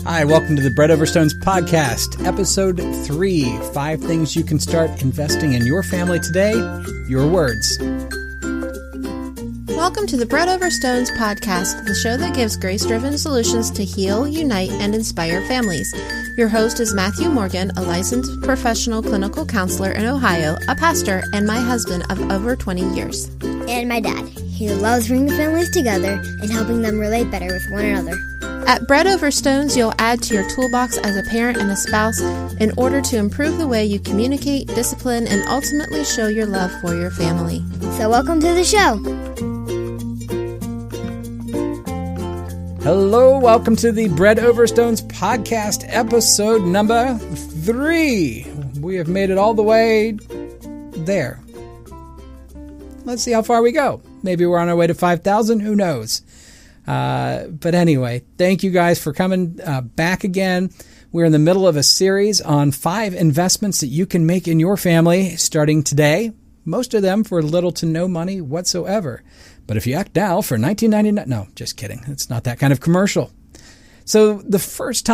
Hi, welcome to the Bread Over Stones podcast, episode 3, 5 things you can start investing in your family today. Your words. Welcome to the Bread Over Stones podcast, the show that gives grace-driven solutions to heal, unite, and inspire families. Your host is Matthew Morgan, a licensed professional clinical counselor in Ohio, a pastor, and my husband of over 20 years. And my dad. He loves bringing the families together and helping them relate better with one another. At Bread Over Stones, you'll add to your toolbox as a parent and a spouse in order to improve the way you communicate, discipline, and ultimately show your love for your family. So welcome to the show. Hello, welcome to the Bread Over Stones podcast, episode number 3. We have made it all the way there. Let's see how far we go. Maybe we're on our way to 5,000. Who knows? But anyway, thank you guys for coming back again. We're in the middle of a series on 5 investments that you can make in your family starting today. Most of them for little to no money whatsoever. But if you act now for $19.99, no, just kidding. It's not that kind of commercial. So the first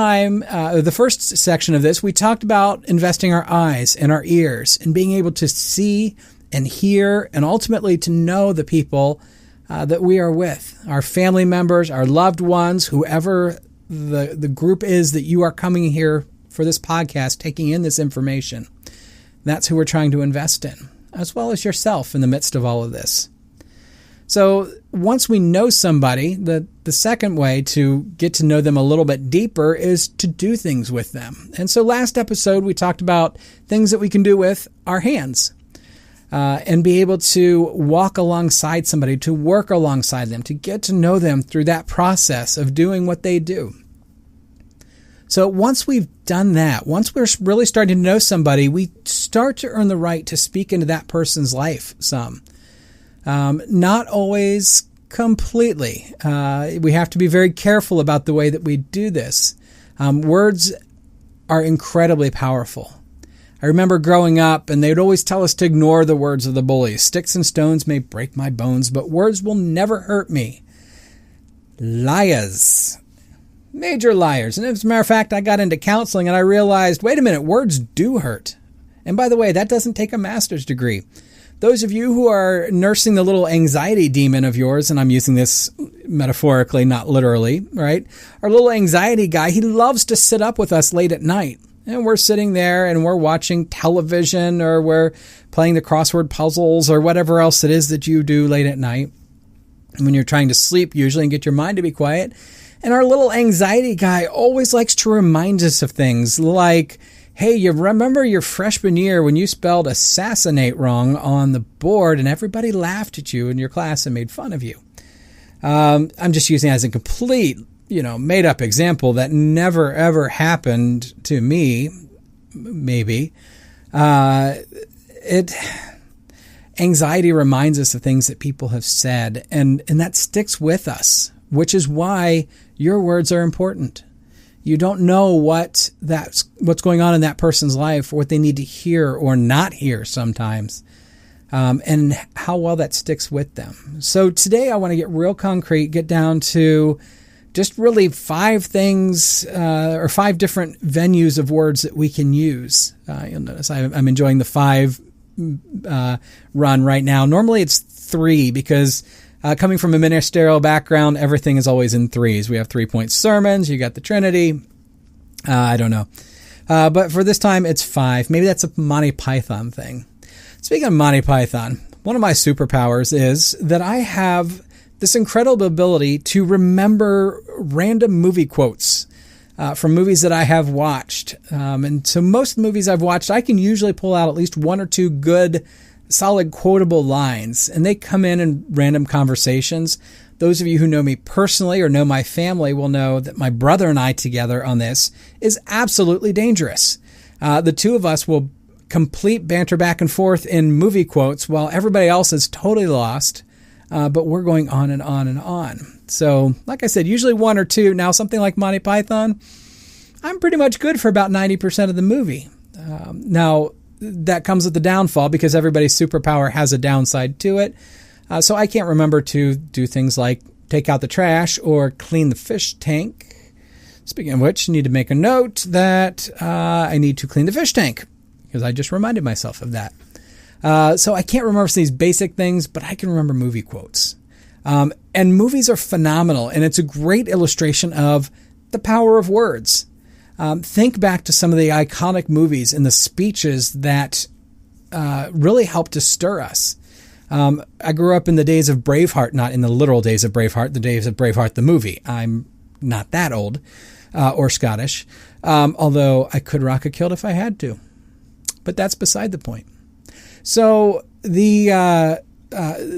section of this, we talked about investing our eyes and our ears and being able to see and hear and ultimately to know the people that we are with, our family members, our loved ones, whoever the group is that you are coming here for this podcast, taking in this information. That's who we're trying to invest in, as well as yourself in the midst of all of this. So once we know somebody, the second way to get to know them a little bit deeper is to do things with them. And so last episode, we talked about things that we can do with our hands. And be able to walk alongside somebody, to work alongside them, to get to know them through that process of doing what they do. So once we've done that, once we're really starting to know somebody, we start to earn the right to speak into that person's life some. Not always completely. We have to be very careful about the way that we do this. Words are incredibly powerful. I remember growing up, and they'd always tell us to ignore the words of the bullies. Sticks and stones may break my bones, but words will never hurt me. Liars. Major liars. And as a matter of fact, I got into counseling, and I realized, wait a minute, words do hurt. And by the way, that doesn't take a master's degree. Those of you who are nursing the little anxiety demon of yours, and I'm using this metaphorically, not literally, right? Our little anxiety guy, he loves to sit up with us late at night. And we're sitting there and we're watching television or we're playing the crossword puzzles or whatever else it is that you do late at night when you're trying to sleep usually and get your mind to be quiet. And our little anxiety guy always likes to remind us of things like, hey, you remember your freshman year when you spelled assassinate wrong on the board and everybody laughed at you in your class and made fun of you. I'm just using it as a complete made up example that never ever happened to me, maybe. Anxiety reminds us of things that people have said, and that sticks with us, which is why your words are important. You don't know what's going on in that person's life, or what they need to hear or not hear sometimes, and how well that sticks with them. So today I want to get real concrete, get down to just really 5 things or 5 different venues of words that we can use. You'll notice I'm enjoying the 5 run right now. Normally it's 3 because coming from a ministerial background, everything is always in 3s. We have 3-point sermons. You got the Trinity. I don't know. But for this time, it's 5. Maybe that's a Monty Python thing. Speaking of Monty Python, one of my superpowers is that I have this incredible ability to remember random movie quotes from movies that I have watched. And so most movies I've watched, I can usually pull out at least 1 or 2 good, solid, quotable lines. And they come in random conversations. Those of you who know me personally or know my family will know that my brother and I together on this is absolutely dangerous. The two of us will complete banter back and forth in movie quotes while everybody else is totally lost. But we're going on and on and on. So, like I said, usually 1 or 2. Now, something like Monty Python, I'm pretty much good for about 90% of the movie. Now, that comes with the downfall because everybody's superpower has a downside to it. So I can't remember to do things like take out the trash or clean the fish tank. Speaking of which, I need to make a note that I need to clean the fish tank, because I just reminded myself of that. So I can't remember some of these basic things, but I can remember movie quotes. And movies are phenomenal, and it's a great illustration of the power of words. Think back to some of the iconic movies and the speeches that really helped to stir us. I grew up in the days of Braveheart, not in the literal days of Braveheart, the days of Braveheart the movie. I'm not that old or Scottish, although I could rock a kilt if I had to. But that's beside the point. So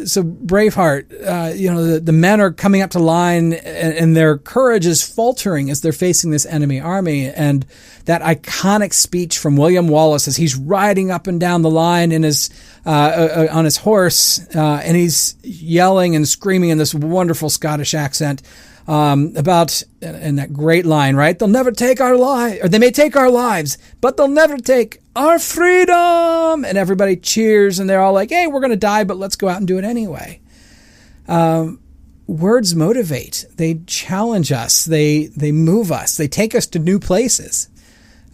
so Braveheart, the men are coming up to line, and their courage is faltering as they're facing this enemy army. And that iconic speech from William Wallace as he's riding up and down the line in his on his horse, and he's yelling and screaming in this wonderful Scottish accent about, and that great line, right? They'll never take our lives, or they may take our lives, but they'll never take our freedom. And everybody cheers, and they're all like, hey, we're going to die, but let's go out and do it anyway. Words motivate. They challenge us. They move us. They take us to new places.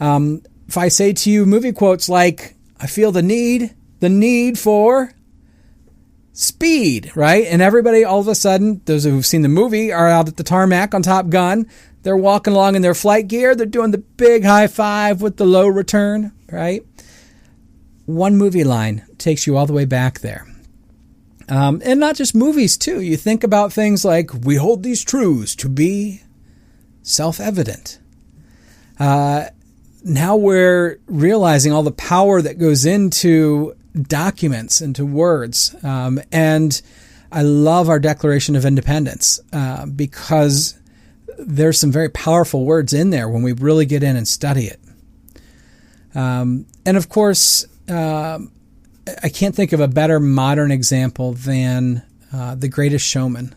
If I say to you movie quotes like, I feel the need for speed, right? And everybody, all of a sudden, those who've seen the movie are out at the tarmac on Top Gun. They're walking along in their flight gear. They're doing the big high five with the low return, right? One movie line takes you all the way back there. And not just movies, too. You think about things like, we hold these truths to be self-evident. Now we're realizing all the power that goes into documents, into words. And I love our Declaration of Independence because there's some very powerful words in there when we really get in and study it. And of course, I can't think of a better modern example than The Greatest Showman.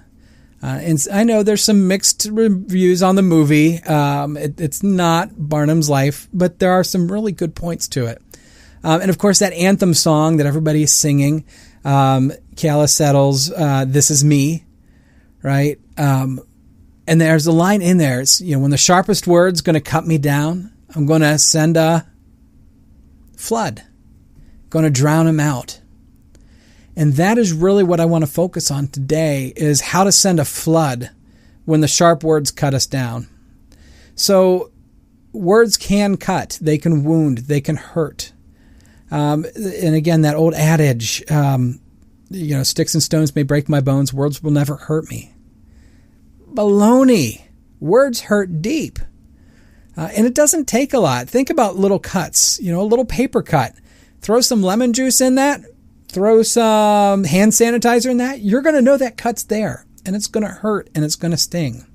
And I know there's some mixed reviews on the movie. It's not Barnum's life, but there are some really good points to it. And of course, that anthem song that everybody is singing, Callis Settles, This Is Me, right? And there's a line in there. It's, when the sharpest word's going to cut me down, I'm going to send a flood, going to drown him out. And that is really what I want to focus on today, is how to send a flood when the sharp words cut us down. So words can cut, they can wound, they can hurt. And again, that old adage, sticks and stones may break my bones, words will never hurt me. Baloney. Words hurt deep. And it doesn't take a lot. Think about little cuts, a little paper cut. Throw some lemon juice in that. Throw some hand sanitizer in that. You're going to know that cut's there. And it's going to hurt and it's going to sting.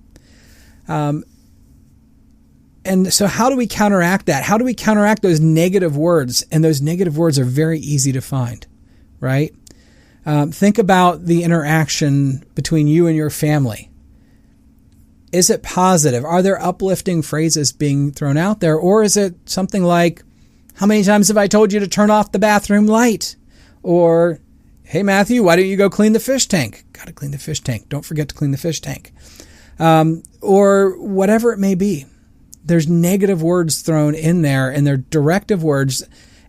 And so how do we counteract that? How do we counteract those negative words? And those negative words are very easy to find, right? Think about the interaction between you and your family. Is it positive? Are there uplifting phrases being thrown out there? Or is it something like, how many times have I told you to turn off the bathroom light? Or, hey, Matthew, why don't you go clean the fish tank? Got to clean the fish tank. Don't forget to clean the fish tank. Or whatever it may be. There's negative words thrown in there, and they're directive words.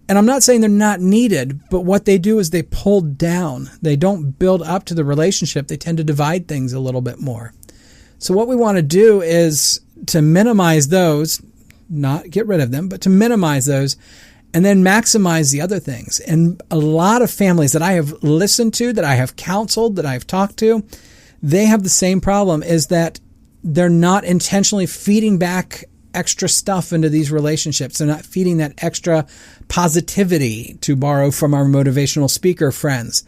And I'm not saying they're not needed, but what they do is they pull down. They don't build up to the relationship. They tend to divide things a little bit more. So what we want to do is to minimize those, not get rid of them, but to minimize those, and then maximize the other things. And a lot of families that I have listened to, that I have counseled, that I have talked to, they have the same problem, is that they're not intentionally feeding back extra stuff into these relationships. They're not feeding that extra positivity, to borrow from our motivational speaker friends.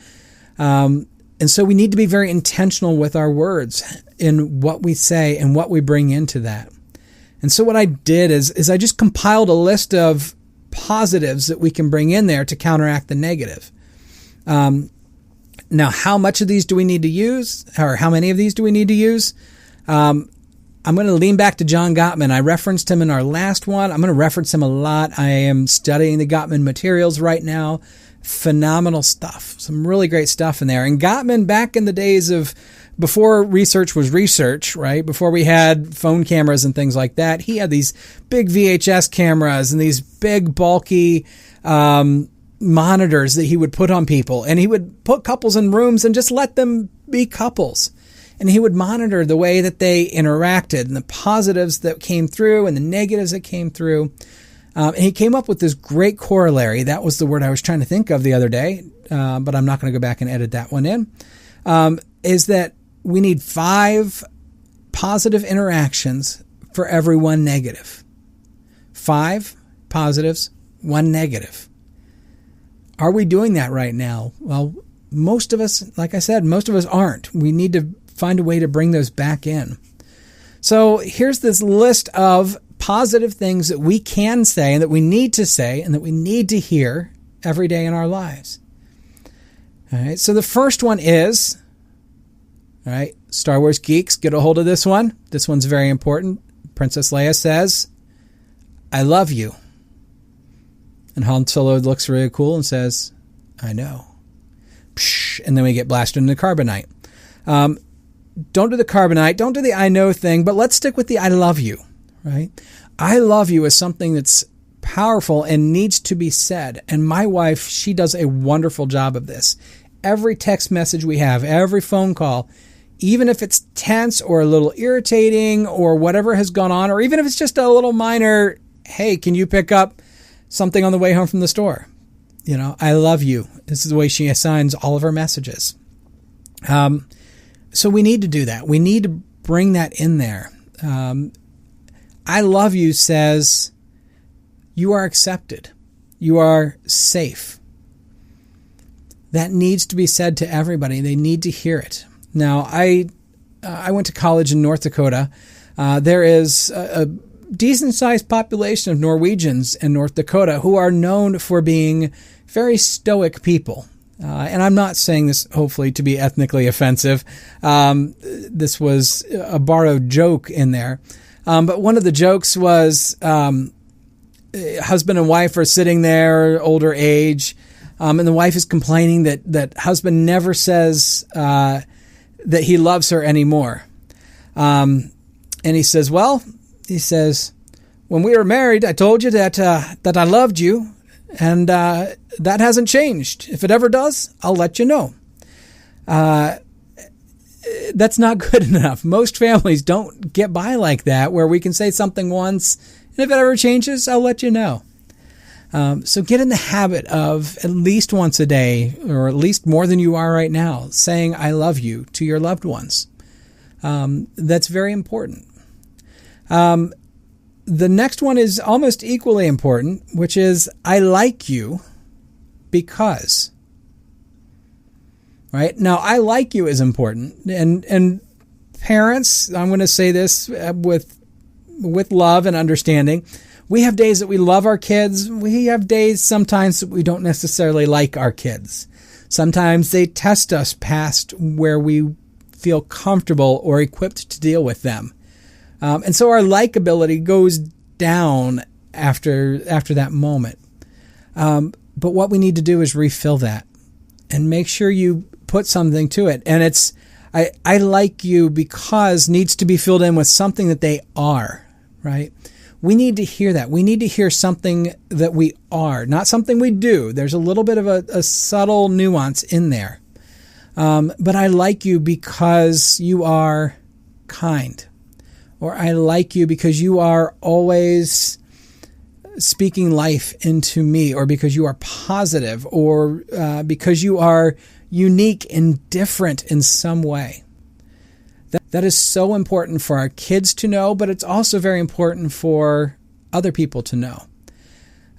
And so we need to be very intentional with our words in what we say and what we bring into that. And so what I did is I just compiled a list of positives that we can bring in there to counteract the negative. Now, how much of these do we need to use, or how many of these do we need to use? I'm going to lean back to John Gottman. I referenced him in our last one. I'm going to reference him a lot. I am studying the Gottman materials right now. Phenomenal stuff. Some really great stuff in there. And Gottman, back in the days of before research was research, right? Before we had phone cameras and things like that, he had these big VHS cameras and these big bulky monitors that he would put on people. And he would put couples in rooms and just let them be couples. And he would monitor the way that they interacted and the positives that came through and the negatives that came through. And he came up with this great corollary. That was the word I was trying to think of the other day, but I'm not going to go back and edit that one in, is that we need 5 positive interactions for every 1 negative. 5 positives, 1 negative. Are we doing that right now? Well, most of us, like I said, most of us aren't. We need to find a way to bring those back in. So here's this list of positive things that we can say and that we need to say and that we need to hear every day in our lives. All right, so the first one is, all right, Star Wars geeks, get a hold of this one. This one's very important. Princess Leia says, "I love you." And Han Solo looks really cool and says, "I know." Psh, and then we get blasted into carbonite. Don't do the carbonite. Don't do the "I know" thing, but let's stick with the "I love you," right? I love you is something that's powerful and needs to be said. And my wife, she does a wonderful job of this. Every text message we have, every phone call, even if it's tense or a little irritating or whatever has gone on, or even if it's just a little minor, "Hey, can you pick up something on the way home from the store?" You know, "I love you." This is the way she assigns all of her messages. So we need to do that. We need to bring that in there. "I love you" says you are accepted. You are safe. That needs to be said to everybody. They need to hear it. Now, I went to college in North Dakota. There is a decent-sized population of Norwegians in North Dakota who are known for being very stoic people. And I'm not saying this, hopefully, to be ethnically offensive. This was a borrowed joke in there. But one of the jokes was husband and wife are sitting there, older age, and the wife is complaining that husband never says that he loves her anymore. And he says, "When we were married, I told you that I loved you, and that hasn't changed. If it ever does, I'll let you know." That's not good enough. Most families don't get by like that, where we can say something once, and if it ever changes, I'll let you know. So get in the habit of at least once a day, or at least more than you are right now, saying "I love you" to your loved ones. That's very important. The next one is almost equally important, which is "I like you because." Right? Now, "I like you" is important. And parents, I'm going to say this with love and understanding. We have days that we love our kids. We have days sometimes that we don't necessarily like our kids. Sometimes they test us past where we feel comfortable or equipped to deal with them. And so our likability goes down after that moment. But what we need to do is refill that and make sure you put something to it. And it's, I like you because needs to be filled in with something that they are, right? We need to hear that. We need to hear something that we are, not something we do. There's a little bit of a subtle nuance in there. But I like you because you are kind. Or I like you because you are always speaking life into me, or because you are positive, or because you are unique and different in some way. That is so important for our kids to know, but it's also very important for other people to know.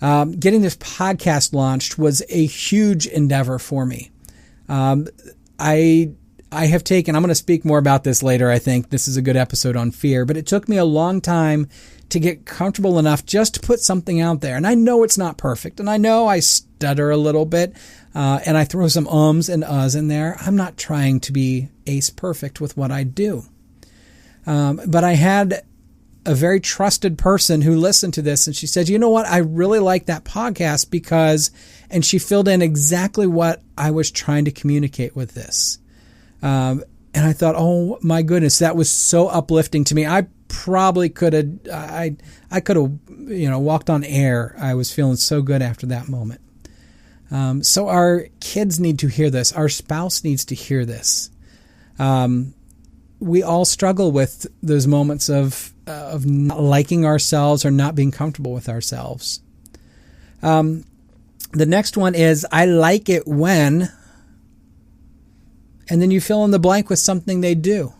Getting this podcast launched was a huge endeavor for me. I have taken, I'm going to speak more about this later, I think. This is a good episode on fear, but it took me a long time to get comfortable enough just to put something out there. And I know it's not perfect, and I know I stutter a little bit, and I throw some ums and uhs in there. I'm not trying to be ace perfect with what I do. But I had a very trusted person who listened to this, and she said, "You know what? I really like that podcast because," and she filled in exactly what I was trying to communicate with this. And I thought, oh my goodness, that was so uplifting to me. I probably could have, I could have, walked on air. I was feeling so good after that moment. So our kids need to hear this. Our spouse needs to hear this. We all struggle with those moments of not liking ourselves or not being comfortable with ourselves. The next one is, I like it when, and then you fill in the blank with something they do,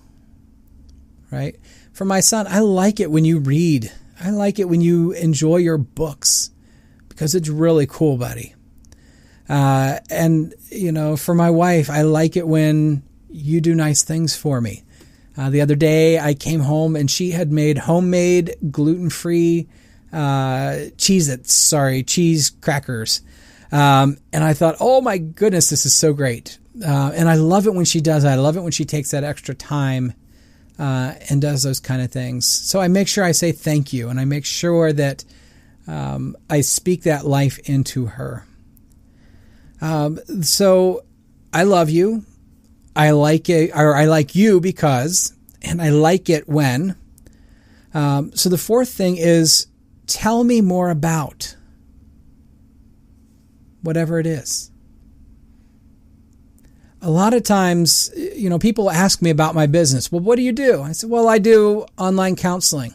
right? For my son, I like it when you read. I like it when you enjoy your books because it's really cool, buddy. And, for my wife, I like it when you do nice things for me. The other day I came home and she had made homemade gluten-free cheese crackers. And I thought, oh my goodness, this is so great. And I love it when she does that. I love it when she takes that extra time and does those kind of things. So I make sure I say thank you, and I make sure that I speak that life into her. So I love you. I like it, or I like you because, and I like it when. So the fourth thing is, tell me more about whatever it is. A lot of times, people ask me about my business. Well, what do you do? I said, well, I do online counseling.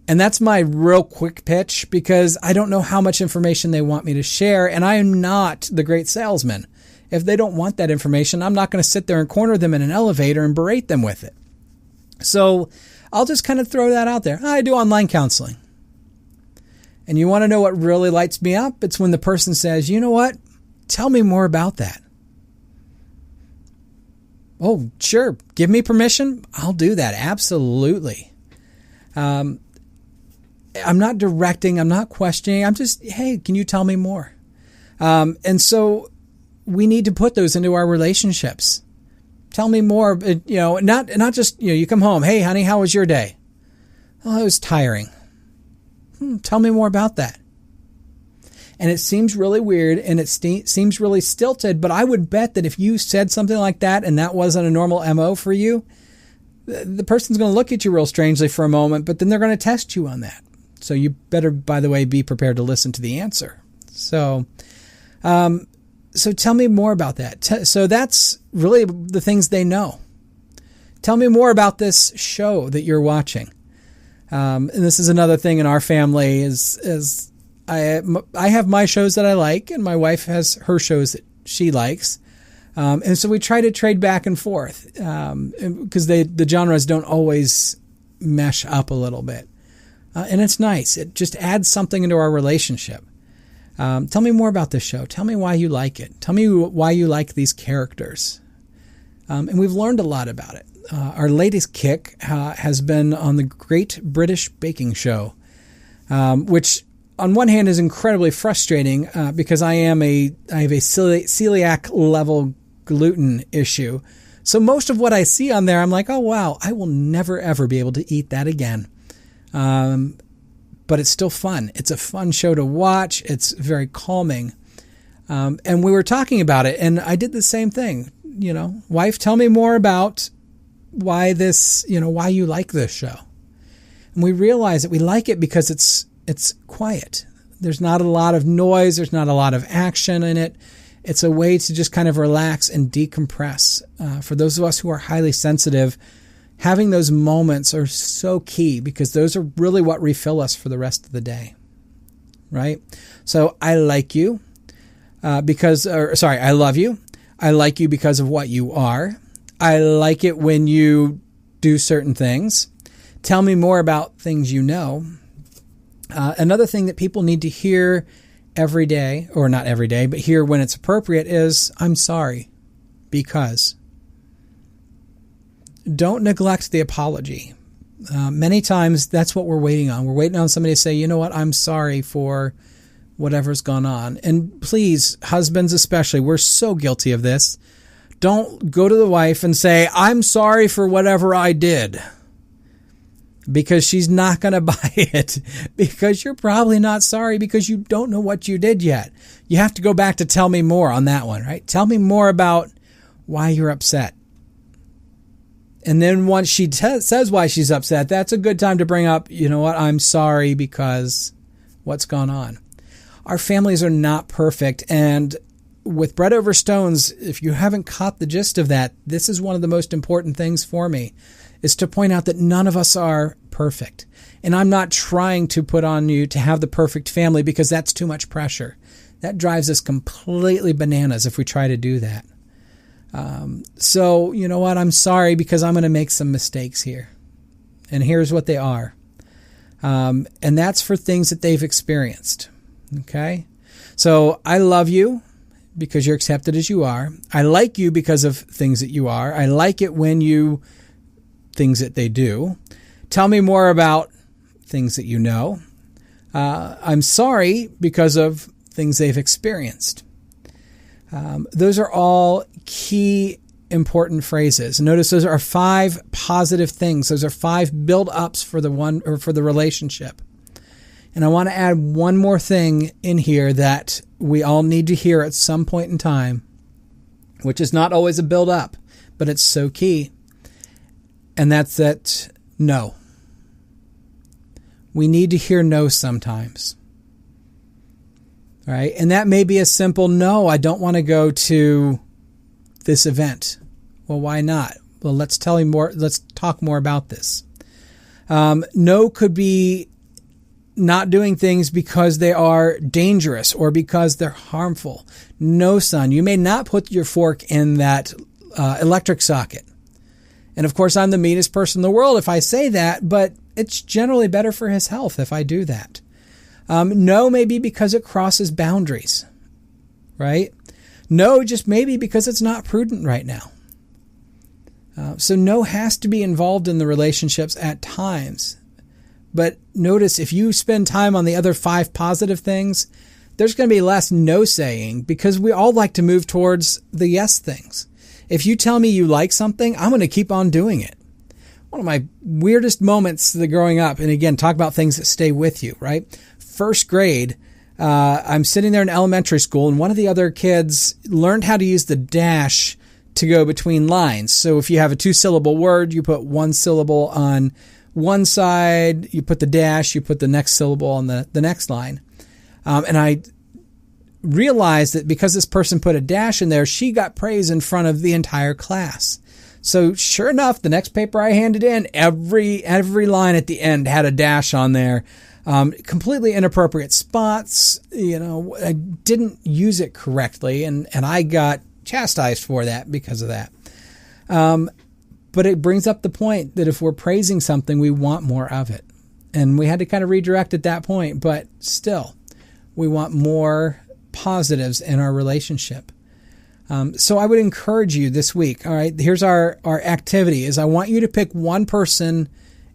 And that's my real quick pitch because I don't know how much information they want me to share, and I am not the great salesman. If they don't want that information, I'm not going to sit there and corner them in an elevator and berate them with it. So I'll just kind of throw that out there. I do online counseling. And you want to know what really lights me up? It's when the person says, you know what? Tell me more about that. Oh, sure. Give me permission. I'll do that. Absolutely. I'm not directing. I'm not questioning. I'm just, hey, can you tell me more? And so we need to put those into our relationships. Tell me more, not just, you come home. Hey, honey, how was your day? Oh, it was tiring. Tell me more about that. And it seems really weird and it seems really stilted, but I would bet that if you said something like that and that wasn't a normal MO for you, the person's going to look at you real strangely for a moment, but then they're going to test you on that. So you better, by the way, be prepared to listen to the answer. So tell me more about that. So that's really the things they know. Tell me more about this show that you're watching. And this is another thing in our family is I have my shows that I like, and my wife has her shows that she likes. And so we try to trade back and forth because the genres don't always mesh up a little bit. And it's nice. It just adds something into our relationship. Tell me more about this show. Tell me why you like it. Tell me why you like these characters. And we've learned a lot about it. Our latest kick has been on the Great British Baking Show, which on one hand is incredibly frustrating because I have a celiac level gluten issue. So most of what I see on there, I'm like, oh, wow, I will never, ever be able to eat that again. But it's still fun. It's a fun show to watch. It's very calming. And we were talking about it, and I did the same thing. Wife, tell me more about why you like this show. And we realize that we like it because it's quiet. There's not a lot of noise. There's not a lot of action in it. It's a way to just kind of relax and decompress. For those of us who are highly sensitive, having those moments are so key because those are really what refill us for the rest of the day, right? So I like you I love you. I like you because of what you are. I like it when you do certain things. Tell me more about things you know. Another thing that people need to hear every day, or not every day, but hear when it's appropriate is, I'm sorry, because. Don't neglect the apology. Many times that's what we're waiting on. We're waiting on somebody to say, you know what, I'm sorry for whatever's gone on. And please, husbands especially, we're so guilty of this. Don't go to the wife and say, I'm sorry for whatever I did. Because she's not going to buy it. Because you're probably not sorry because you don't know what you did yet. You have to go back to tell me more on that one, right? Tell me more about why you're upset. And then once she says why she's upset, that's a good time to bring up, you know what, I'm sorry because what's gone on. Our families are not perfect. And with Bread Over Stones, if you haven't caught the gist of that, this is one of the most important things for me, is to point out that none of us are perfect. And I'm not trying to put on you to have the perfect family because that's too much pressure. That drives us completely bananas if we try to do that. So, you know what? I'm sorry because I'm going to make some mistakes here. And here's what they are. And that's for things that they've experienced. Okay? So I love you because you're accepted as you are. I like you because of things that you are. I like it when you, things that they do. Tell me more about things that you know. I'm sorry because of things they've experienced. Those are all key important phrases. Notice those are 5 positive things. Those are 5 build-ups for the relationship. And I want to add one more thing in here that we all need to hear at some point in time, which is not always a build-up, but it's so key. And that's that no. We need to hear no sometimes. Right? And that may be a simple, no, I don't want to go to this event. Well, why not? Well, let's talk more about this. No could be not doing things because they are dangerous or because they're harmful. No, son, you may not put your fork in that electric socket. And of course, I'm the meanest person in the world if I say that, but it's generally better for his health if I do that. No, maybe because it crosses boundaries, right? No, just maybe because it's not prudent right now. So no has to be involved in the relationships at times. But notice if you spend time on the other 5 positive things, there's going to be less no saying because we all like to move towards the yes things. If you tell me you like something, I'm going to keep on doing it. One of my weirdest moments growing up, and again, talk about things that stay with you, right? First grade, I'm sitting there in elementary school, and one of the other kids learned how to use the dash to go between lines. So if you have a 2-syllable word, you put 1 syllable on one side, you put the dash, you put the next syllable on the next line. And I realized that because this person put a dash in there, she got praise in front of the entire class. So sure enough, the next paper I handed in, every line at the end had a dash on there. Completely inappropriate spots. You know, I didn't use it correctly, and I got chastised for that because of that. But it brings up the point that if we're praising something, we want more of it. And we had to kind of redirect at that point, but still, we want more positives in our relationship. So I would encourage you this week. All right, here's our activity is I want you to pick one person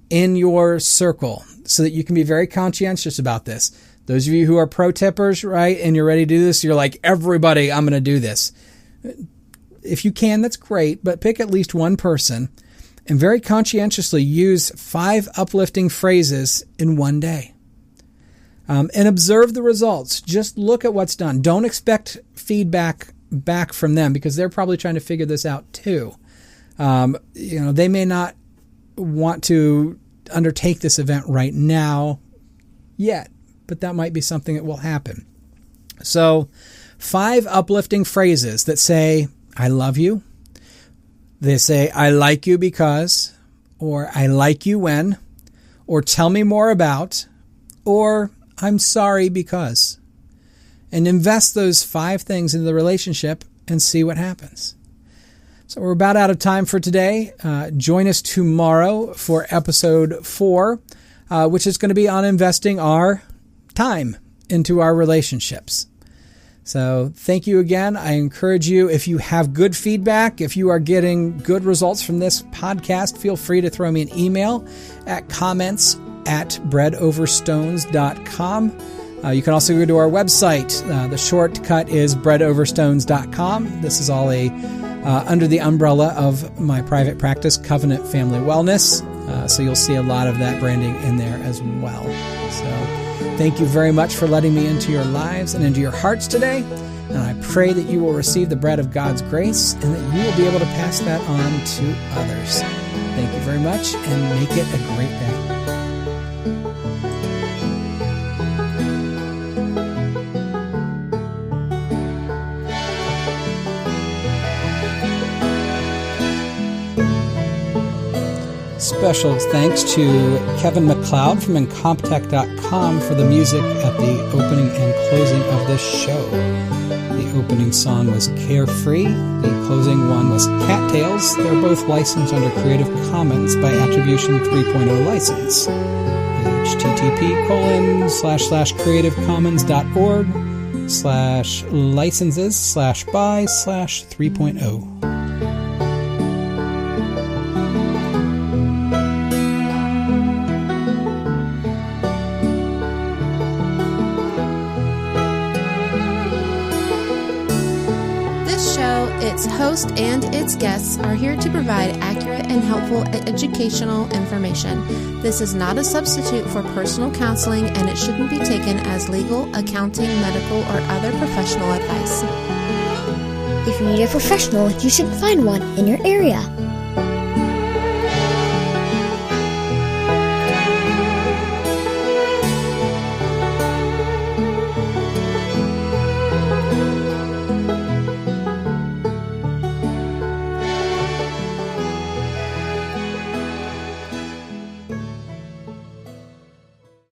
in your circle so that you can be very conscientious about this. Those of you who are pro tippers, right, and you're ready to do this, you're like, everybody, I'm going to do this. If you can, that's great, but pick at least one person and very conscientiously use 5 uplifting phrases in one day. And observe the results. Just look at what's done. Don't expect feedback back from them because they're probably trying to figure this out too. They may not want to undertake this event right now yet, but that might be something that will happen. So 5 uplifting phrases that say, I love you. They say, I like you because, or I like you when, or tell me more about, or I'm sorry because. And invest those 5 things into the relationship and see what happens. So we're about out of time for today. Join us tomorrow for episode 4, which is going to be on investing our time into our relationships. So thank you again. I encourage you, if you have good feedback, if you are getting good results from this podcast, feel free to throw me an email at comments@breadoverstones.com. You can also go to our website. The shortcut is breadoverstones.com. This is all under the umbrella of my private practice, Covenant Family Wellness. So you'll see a lot of that branding in there as well. So thank you very much for letting me into your lives and into your hearts today. And I pray that you will receive the bread of God's grace and that you will be able to pass that on to others. Thank you very much, and make it a great day. Special thanks to Kevin MacLeod from Incompetech.com for the music at the opening and closing of this show. The opening song was Carefree. The closing one was Cattails. They're both licensed under Creative Commons by Attribution 3.0 license. http://creativcommons.org/licenses/by/3.0. Its host and its guests are here to provide accurate and helpful educational information. This is not a substitute for personal counseling, and it shouldn't be taken as legal, accounting, medical, or other professional advice. If you need a professional, you should find one in your area.